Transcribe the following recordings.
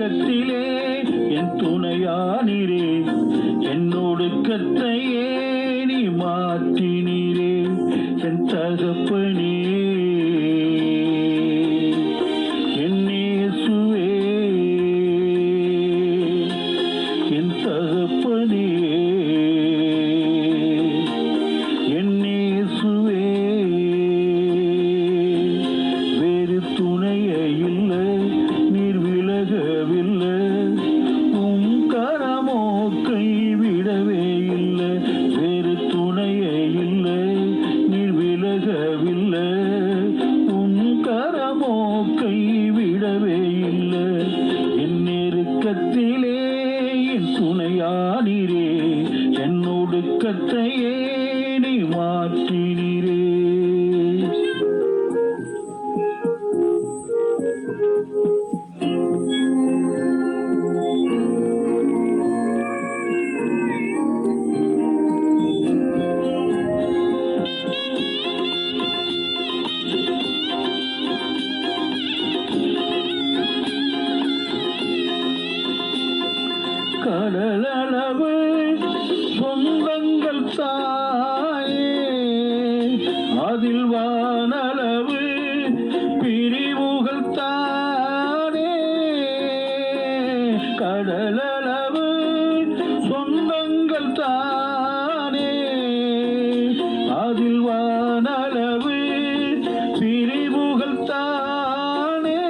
நெருக்கத்திலே என் துணையானீரே, என்னொடுக்கத்தையே நீ மாற்றினீரே, என் தகப்பனே என் இயேசுவே, என் தகப்பனே என் இயேசுவே. வேறு துணையே இல்லை, நீர் விலகவில்லை, உம் கரமோ கைவிடவே இல்லை. வேறு துணையே இல்லை, நீர் விலகவில்லை, உம் கரமோ கைவிடவே இல்லை. என் நெருக்கத்திலே என் துணையானீரே, என் ஒடுக்கத்தையே நீ மாற்றினீரே. கடலளவு சொந்தங்கள் தாயே, அதில் வானளவு பிரிவுகள் தானே. கடலளவு சொந்தங்கள் தானே, அதில் வானளவு பிரிவுகள் தானே.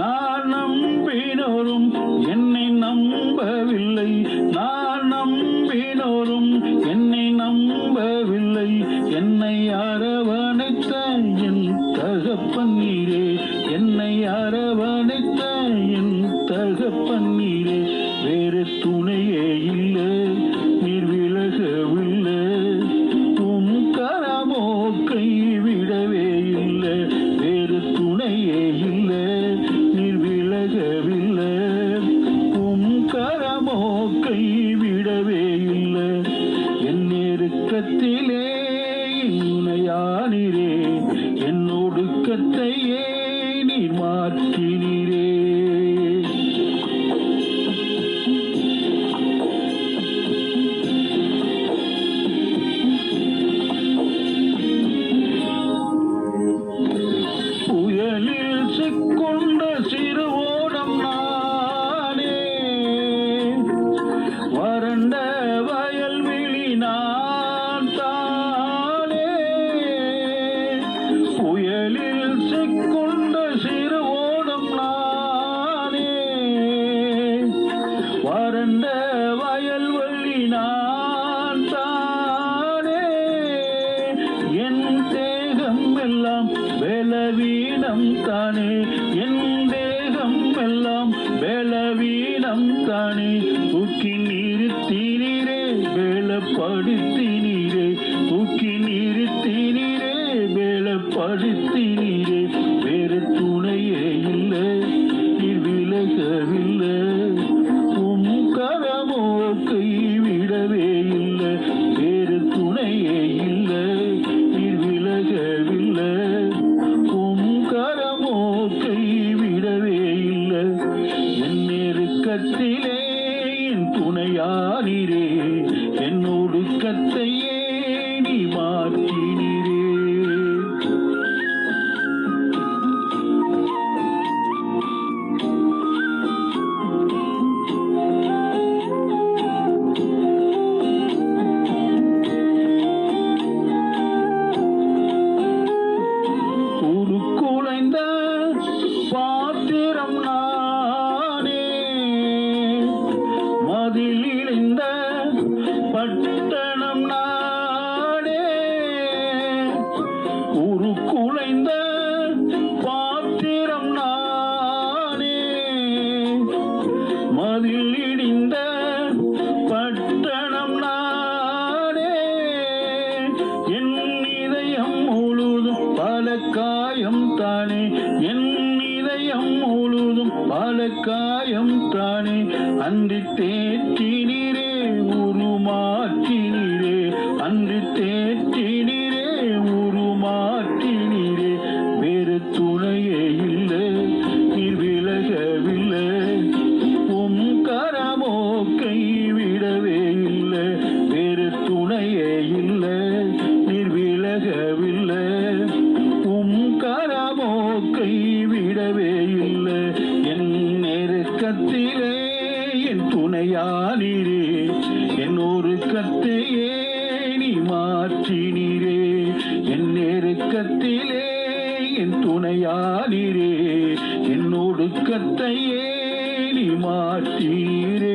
நான் நம்பினோரும் என்னை நம்பவில்லை, நான் நம்பினோரும் என்னை நம்பவில்லை. என்னை அரவணைத்த என் தகப்பன் நீரே, என்னை அரவணைத்த என் தகப்பன் நீரே. வேறு துணையே இல்லை, நீர் விலகவில்லை, உம் கரமோ கைவிடவே இல்லை. வேறு துணையே இல்லை, நீர் விலகவில்லை, உம் கரமோ கைவிடவே இல்லை. என் நெருக்கத்திலே துணையானீரே, என் ஒடுக்கத்தையே நீர் மாற்றினீரே. புயலில் சிக்கொண்ட சிறு ஓடம் நானே, வறண்ட வயல்வெளி நான் தானே. புயலில் சிக்கொண்ட சிறு ஓடம் நானே, வறண்ட வயல்வெளி நான் தானே. என் தேகம் எல்லாம் பலவீனம் தானே, என் தேகம் எல்லாம் பலவீனம் தானே. தூக்கி நிறுத்தினீரே, பலப்படுத்தினீரே, தூக்கி நிறுத்தினீரே, பலப்படுத்தினீரே. வேறு துணையே இல்லை, நீர் விலகவில்லை, உம் கரமோ கைவிடவே இல்லை. வேறு துணையே இல்லை, நீர் விலகவில்லை, உம் கரமோ கைவிடவே இல்லை. என் நெருக்கத்திலே என் துணையானீரே, என் ஒடுக்கத்தையே நீ மாற்றினீரே. உருக்குலைந்த பாத்திரம் நானே, மதில் இழைந்த பட்டணம் நானே. உருக்குலைந்த பாத்திரம் நானே, மதில் இடிந்த பட்டணம் நானே. என் இதயம் முழுதும் பல காயம் தானே, என் இதயம் முழுதும் பல காயம் தானே. அன்று தேற்றினீரே, உருமாற்றினீரே, அன்று தேற்றினீரே, உருமாற்றினீரே. வேறு துணையே இல்லை, நீர் விலகவில்லை, துணையானீரே என் ஒருக்கத்தையே நீ மாற்றினீரே என் நெருக்கத்திலே என் துணையானீரே என் ஒடுக்கத்தையே நீ மாற்றீரே